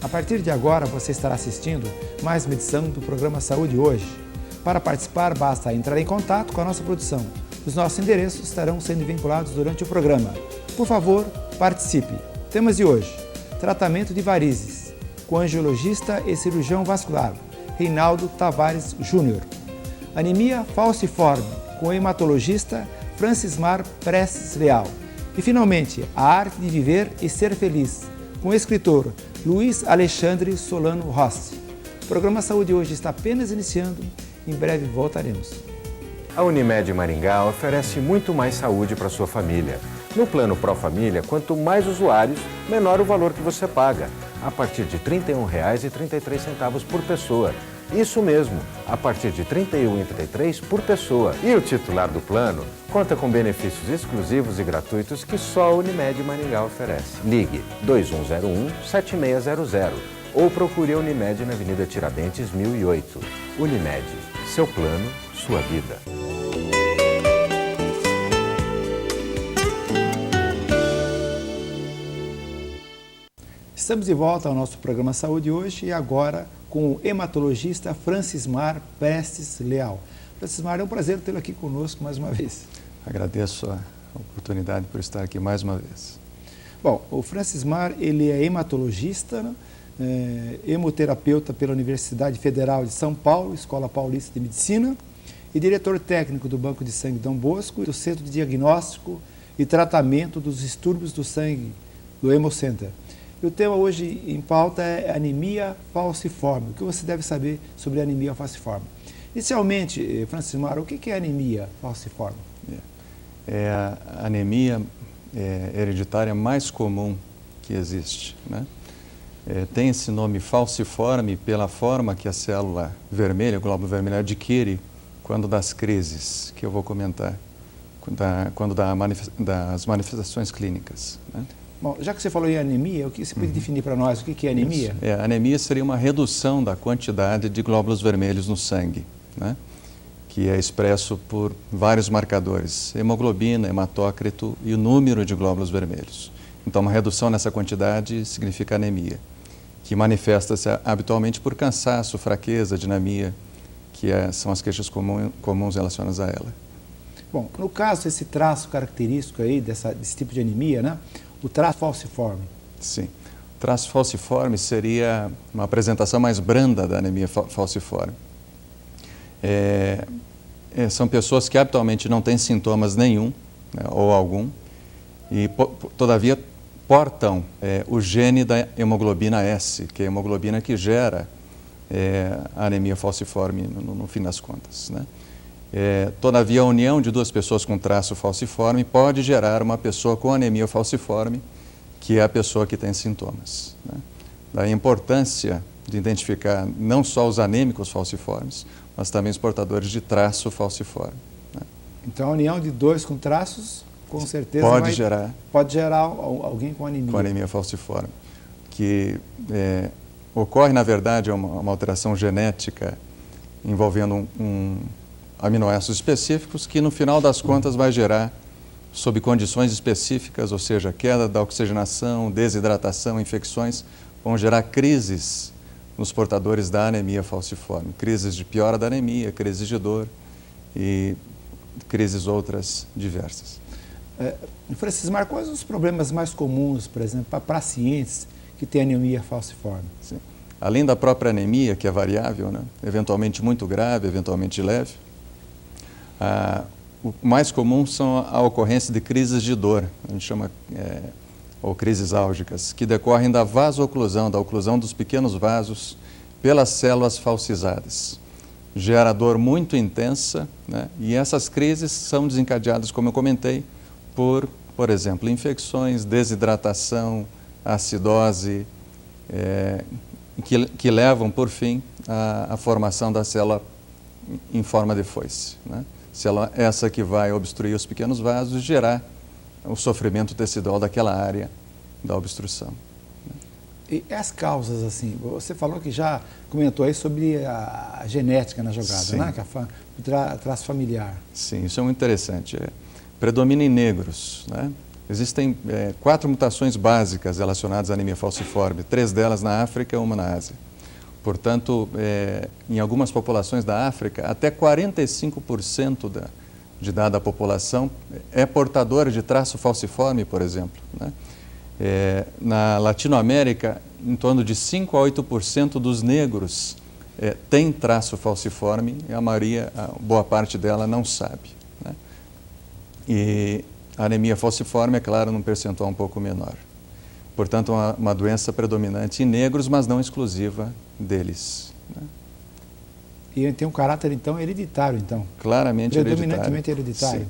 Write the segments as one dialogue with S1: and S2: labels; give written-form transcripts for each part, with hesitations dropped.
S1: A partir de agora, você estará assistindo mais uma edição do programa Saúde Hoje. Para participar, basta entrar em contato com a nossa produção. Os nossos endereços estarão sendo vinculados durante o programa. Por favor, participe. Temas de hoje: tratamento de varizes, com o angiologista e cirurgião vascular, Reinaldo Tavares Júnior. Anemia falciforme, com o hematologista Francismar Prestes Leal. E, finalmente, a arte de viver e ser feliz, com o escritor Luiz Alexandre Solano Rossi. O programa Saúde Hoje está apenas iniciando, em breve voltaremos.
S2: A Unimed Maringá oferece muito mais saúde para sua família. No plano Pro Família, quanto mais usuários, menor o valor que você paga, a partir de R$ 31,33 por pessoa. Isso mesmo, a partir de R$ 31,33 por pessoa. E o titular do plano conta com benefícios exclusivos e gratuitos que só a Unimed Maringá oferece. Ligue 2101-7600 ou procure a Unimed na Avenida Tiradentes, 1008. Unimed, seu plano, sua vida.
S1: Estamos de volta ao nosso programa Saúde Hoje e agora com o hematologista Francismar Prestes Leal. Francismar, é um prazer tê-lo aqui conosco mais uma vez.
S3: Agradeço a oportunidade por estar aqui mais uma vez.
S1: Bom, o Francismar, ele é hematologista, né? Hemoterapeuta pela Universidade Federal de São Paulo, Escola Paulista de Medicina, e diretor técnico do Banco de Sangue Dom Bosco e do Centro de Diagnóstico e Tratamento dos Distúrbios do Sangue, do Hemocenter. E o tema hoje em pauta é anemia falciforme. O que você deve saber sobre a anemia falciforme? Inicialmente, Francismar, o que é anemia falciforme?
S3: É a anemia hereditária mais comum que existe, né? Tem esse nome falciforme pela forma que a célula vermelha, o glóbulo vermelho, adquire quando das crises, que eu vou comentar, quando das manifestações clínicas, né?
S1: Bom, já que você falou em anemia, o que você pode definir para nós? O que é anemia?
S3: Anemia seria uma redução da quantidade de glóbulos vermelhos no sangue, né? Que é expresso por vários marcadores, hemoglobina, hematócrito e o número de glóbulos vermelhos. Então, uma redução nessa quantidade significa anemia, que manifesta-se habitualmente por cansaço, fraqueza, dinamia, que são as queixas comuns relacionadas a ela.
S1: Bom, no caso, esse traço característico aí desse tipo de anemia, né? O traço falciforme.
S3: Sim. O traço falciforme seria uma apresentação mais branda da anemia falciforme. São pessoas que habitualmente não têm sintomas nenhum, né, ou algum, e todavia portam o gene da hemoglobina S, que é a hemoglobina que gera a anemia falciforme no fim das contas, né? Todavia, a união de duas pessoas com traço falciforme pode gerar uma pessoa com anemia falciforme, que é a pessoa que tem sintomas, né? Daí a importância de identificar não só os anêmicos falciformes, mas também os portadores de traço falciforme, né?
S1: Então, a união de dois com traços, com certeza pode gerar alguém com anemia.
S3: Com anemia falciforme, que ocorre, na verdade, uma alteração genética envolvendo aminoácidos específicos que, no final das contas, vai gerar, sob condições específicas, ou seja, queda da oxigenação, desidratação, infecções, vão gerar crises nos portadores da anemia falciforme. Crises de piora da anemia, crises de dor e crises outras diversas.
S1: Francismar, quais os problemas mais comuns, por exemplo, para pacientes que têm anemia falciforme?
S3: Sim. Além da própria anemia, que é variável, né? Eventualmente muito grave, eventualmente leve, o mais comum são a ocorrência de crises de dor, a gente chama, ou crises álgicas, que decorrem da vasoclusão, da oclusão dos pequenos vasos pelas células falcizadas. Gera dor muito intensa, né? E essas crises são desencadeadas, como eu comentei, por exemplo, infecções, desidratação, acidose, que levam, por fim, à formação da célula em forma de foice, né? Célula essa que vai obstruir os pequenos vasos e gerar o sofrimento tecidual daquela área da obstrução.
S1: E as causas, assim, você falou que já comentou aí sobre a genética na jogada,
S3: Sim.
S1: né? Que o traço familiar.
S3: Sim, isso é muito interessante. Predomina em negros, né? Existem 4 mutações básicas relacionadas à anemia falciforme, 3 delas na África e 1 na Ásia. Portanto, em algumas populações da África, até 45% de dada população é portadora de traço falciforme, por exemplo, né? Na Latinoamérica, em torno de 5 a 8% dos negros tem traço falciforme e a boa parte dela não sabe, né? E a anemia falciforme, é claro, num percentual um pouco menor. Portanto, uma doença predominante em negros, mas não exclusiva deles, né?
S1: E tem um caráter, então, hereditário, então?
S3: Claramente hereditário.
S1: Predominantemente hereditário.
S3: Sim.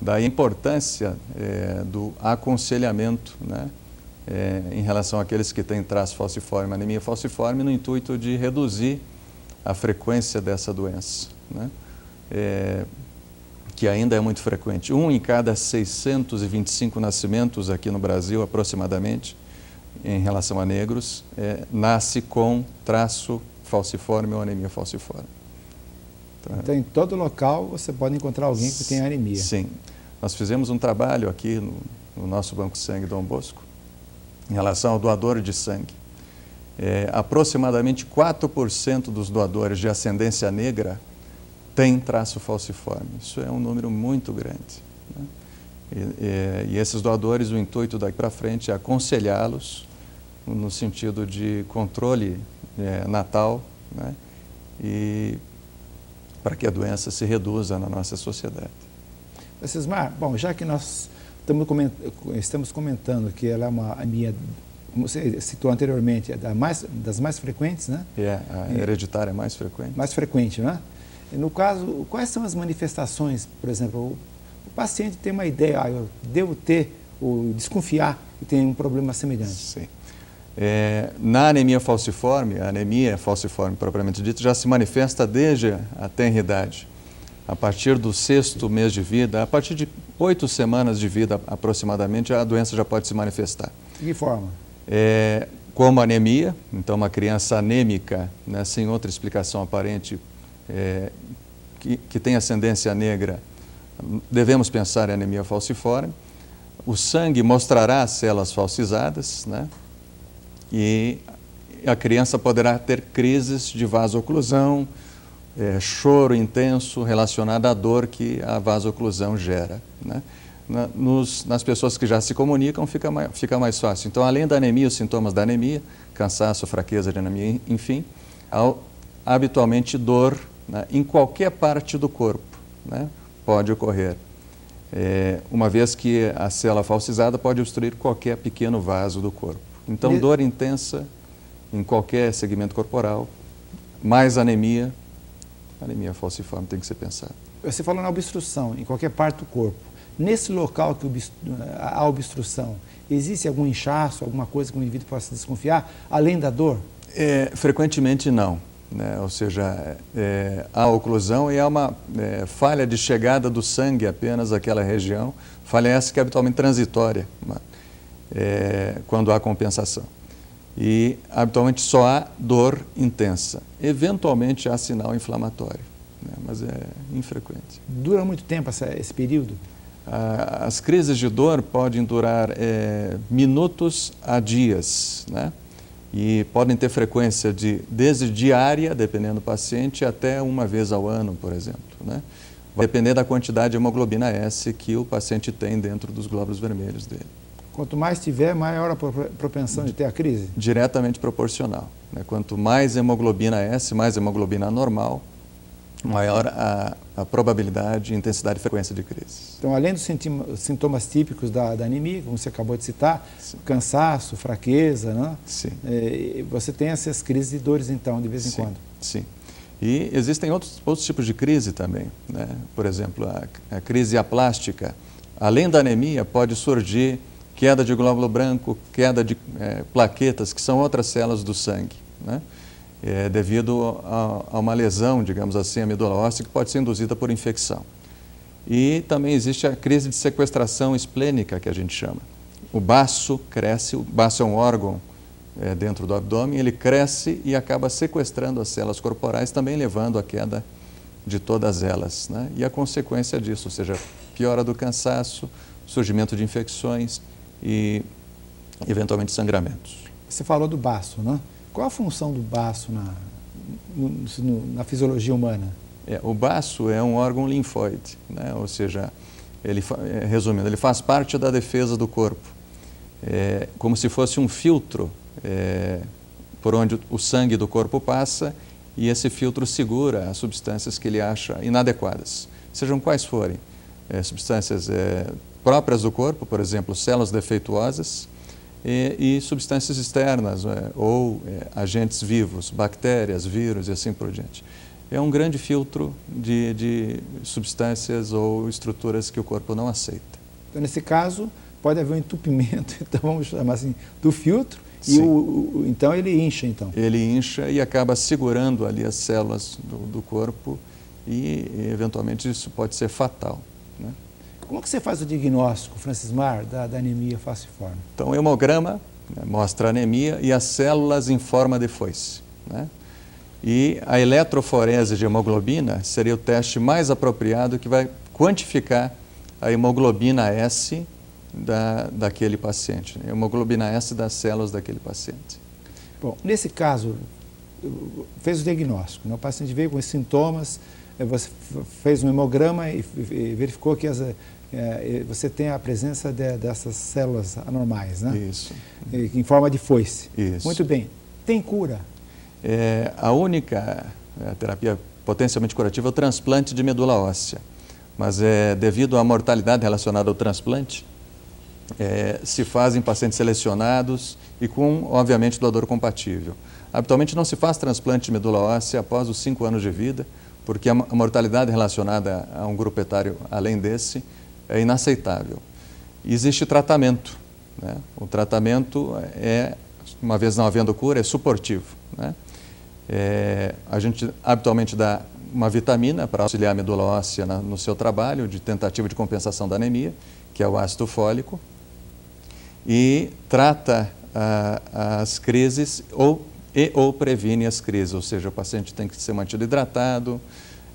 S3: Daí a importância do aconselhamento, né, em relação àqueles que têm traço falciforme, anemia falciforme, no intuito de reduzir a frequência dessa doença, né? Que ainda é muito frequente. 1 em cada 625 nascimentos aqui no Brasil, aproximadamente, em relação a negros, nasce com traço falciforme ou anemia falciforme.
S1: Então, em todo local, você pode encontrar alguém que tem anemia.
S3: Sim. Nós fizemos um trabalho aqui no nosso Banco de Sangue Dom Bosco, em relação ao doador de sangue. Aproximadamente 4% dos doadores de ascendência negra têm traço falciforme. Isso é um número muito grande, né? E esses doadores, o intuito daqui para frente é aconselhá-los no sentido de controle natal, né? E para que a doença se reduza na nossa sociedade.
S1: Cismar, bom, já que nós estamos comentando que ela é uma anemia, como você citou anteriormente, das mais frequentes, né?
S3: A hereditária é mais frequente.
S1: Mais frequente, né? No caso, quais são as manifestações, por exemplo, o paciente tem uma ideia, eu devo ter, ou desconfiar que tem um problema semelhante.
S3: Sim. Na anemia falciforme, a anemia falciforme propriamente dita, já se manifesta desde a tenra idade. A partir do 6º mês de vida, a partir de 8 semanas de vida aproximadamente, a doença já pode se manifestar.
S1: De que forma?
S3: Como anemia, então uma criança anêmica, né, sem outra explicação aparente, que tem ascendência negra, devemos pensar em anemia falciforme. O sangue mostrará as células falcizadas, né? E a criança poderá ter crises de vasoclusão, choro intenso relacionado à dor que a vasoclusão gera, né? Nas pessoas que já se comunicam fica mais fácil. Então, além da anemia, os sintomas da anemia, cansaço, fraqueza de anemia, enfim, habitualmente dor, né, em qualquer parte do corpo, né, pode ocorrer. Uma vez que a célula falcizada pode obstruir qualquer pequeno vaso do corpo. Então, dor intensa em qualquer segmento corporal, mais anemia falciforme tem que ser pensada.
S1: Você falou na obstrução, em qualquer parte do corpo. Nesse local que há obstrução, existe algum inchaço, alguma coisa que o indivíduo possa desconfiar, além da dor?
S3: Frequentemente não, né? Ou seja, há oclusão e há uma falha de chegada do sangue apenas àquela região, falha essa que é habitualmente transitória, quando há compensação. E habitualmente só há dor intensa. Eventualmente há sinal inflamatório, né? Mas é infrequente.
S1: Dura muito tempo esse período?
S3: As crises de dor podem durar minutos a dias, né? E podem ter frequência desde diária, dependendo do paciente, até uma vez ao ano, por exemplo, né? Vai depender da quantidade de hemoglobina S que o paciente tem dentro dos glóbulos vermelhos dele.
S1: Quanto mais tiver, maior a propensão de ter a crise?
S3: Diretamente proporcional, né? Quanto mais hemoglobina S, mais hemoglobina normal, maior a probabilidade, intensidade e frequência de crises.
S1: Então, além dos sintomas típicos da anemia, como você acabou de citar, sim, cansaço, fraqueza, né?
S3: Sim.
S1: Você tem essas crises de dores, então, de vez em quando?
S3: Sim. E existem outros tipos de crise também, né? Por exemplo, a crise aplástica. Além da anemia, pode surgir queda de glóbulo branco, queda de plaquetas, que são outras células do sangue, né? Devido a uma lesão, digamos assim, a medula óssea, que pode ser induzida por infecção. E também existe a crise de sequestração esplênica, que a gente chama. O baço cresce, o baço é um órgão dentro do abdômen, ele cresce e acaba sequestrando as células corporais, também levando à queda de todas elas, né? E a consequência disso, ou seja, piora do cansaço, surgimento de infecções e, eventualmente, sangramentos.
S1: Você falou do baço, né? Qual a função do baço na fisiologia humana?
S3: O baço é um órgão linfóide, né? Ou seja, resumindo, ele faz parte da defesa do corpo. É como se fosse um filtro por onde o sangue do corpo passa, e esse filtro segura as substâncias que ele acha inadequadas, sejam quais forem. Substâncias próprias do corpo, por exemplo, células defeituosas, e substâncias externas, ou agentes vivos, bactérias, vírus e assim por diante. É um grande filtro de substâncias ou estruturas que o corpo não aceita.
S1: Então, nesse caso, pode haver um entupimento, então vamos chamar assim, do filtro,
S3: Sim.
S1: e então ele incha, então.
S3: Ele incha e acaba segurando ali as células do corpo e, eventualmente, isso pode ser fatal, né?
S1: Como que você faz o diagnóstico, Francismar, da anemia falciforme?
S3: Então, o hemograma, né, mostra a anemia e as células em forma de foice, né? E a eletroforese de hemoglobina seria o teste mais apropriado, que vai quantificar a hemoglobina S daquele paciente, né? Hemoglobina S das células daquele paciente.
S1: Bom, nesse caso, fez o diagnóstico, né? O paciente veio com esses sintomas, você fez um hemograma e verificou que você tem a presença dessas células anormais, né?
S3: Isso.
S1: Em forma de foice.
S3: Isso.
S1: Muito bem. Tem cura?
S3: A única terapia potencialmente curativa é o transplante de medula óssea, mas devido à mortalidade relacionada ao transplante, se faz em pacientes selecionados e com, obviamente, doador compatível. Habitualmente não se faz transplante de medula óssea após os 5 anos de vida, porque a mortalidade relacionada a um grupo etário além desse é inaceitável. Existe tratamento, né? O tratamento uma vez não havendo cura, é suportivo, né? A gente habitualmente dá uma vitamina para auxiliar a medula óssea no seu trabalho de tentativa de compensação da anemia, que é o ácido fólico, e trata as crises ou previne as crises, ou seja, o paciente tem que ser mantido hidratado,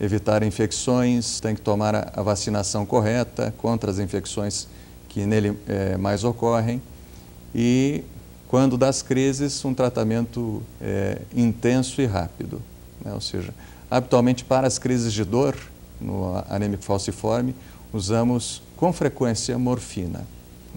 S3: evitar infecções, tem que tomar a vacinação correta contra as infecções que nele mais ocorrem, e quando das crises, um tratamento intenso e rápido, né? Ou seja, habitualmente para as crises de dor, no anêmico falciforme, usamos com frequência morfina,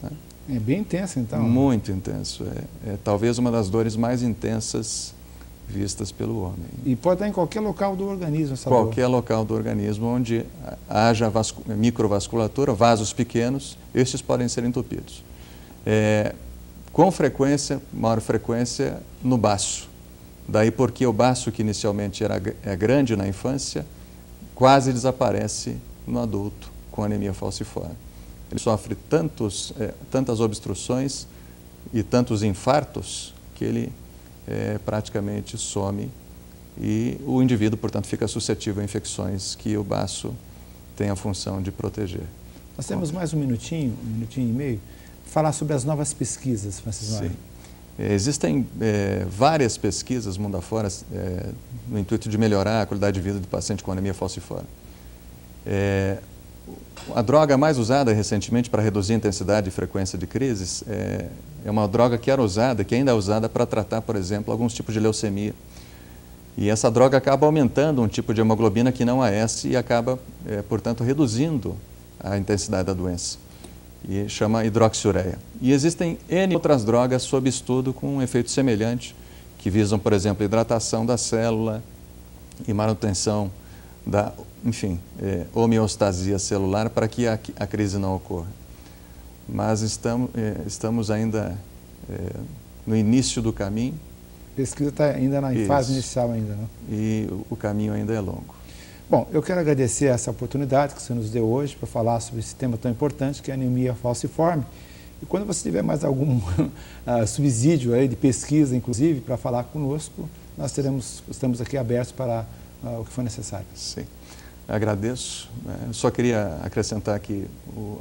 S3: né?
S1: É bem intenso, então.
S3: Muito intenso. É talvez uma das dores mais intensas vistas pelo homem.
S1: E pode estar em qualquer local do organismo, essa dor?
S3: Qualquer local do organismo onde haja microvasculatura, vasos pequenos, estes podem ser entupidos. Com frequência, maior frequência, no baço. Daí porque o baço, que inicialmente é grande na infância, quase desaparece no adulto com anemia falciforme. Ele sofre tantas obstruções e tantos infartos que ele praticamente some, e o indivíduo, portanto, fica suscetível a infecções que o baço tem a função de proteger.
S1: Nós temos mais um minutinho e meio, falar sobre as novas pesquisas, Francismar.
S3: Sim. Existem várias pesquisas mundo afora no intuito de melhorar a qualidade de vida do paciente com anemia falciforme. A droga mais usada recentemente para reduzir a intensidade e frequência de crises é uma droga que ainda é usada para tratar, por exemplo, alguns tipos de leucemia. E essa droga acaba aumentando um tipo de hemoglobina que não a S e acaba, portanto, reduzindo a intensidade da doença. E chama hidroxiureia. E existem N outras drogas sob estudo com um efeito semelhante, que visam, por exemplo, a hidratação da célula e manutenção da, homeostasia celular para que a crise não ocorra. Mas estamos ainda no início do caminho.
S1: A pesquisa está ainda na fase inicial ainda, né?
S3: E o caminho ainda é longo.
S1: Bom, eu quero agradecer essa oportunidade que você nos deu hoje para falar sobre esse tema tão importante que é a anemia falciforme. E quando você tiver mais algum subsídio aí de pesquisa, inclusive, para falar conosco, nós estamos aqui abertos para o que for necessário.
S3: Sim, agradeço. Só queria acrescentar que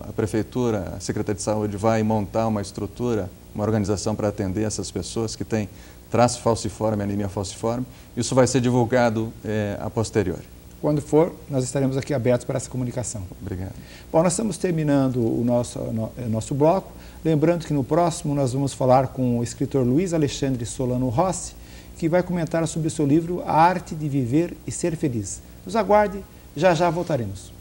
S3: a Prefeitura, a Secretaria de Saúde vai montar uma estrutura, uma organização para atender essas pessoas que têm traço falciforme, anemia falciforme. Isso vai ser divulgado a posteriori.
S1: Quando for, nós estaremos aqui abertos para essa comunicação.
S3: Obrigado.
S1: Bom, nós estamos terminando o nosso bloco. Lembrando que no próximo nós vamos falar com o escritor Luiz Alexandre Solano Rossi, que vai comentar sobre o seu livro A Arte de Viver e Ser Feliz. Nos aguarde, já já voltaremos.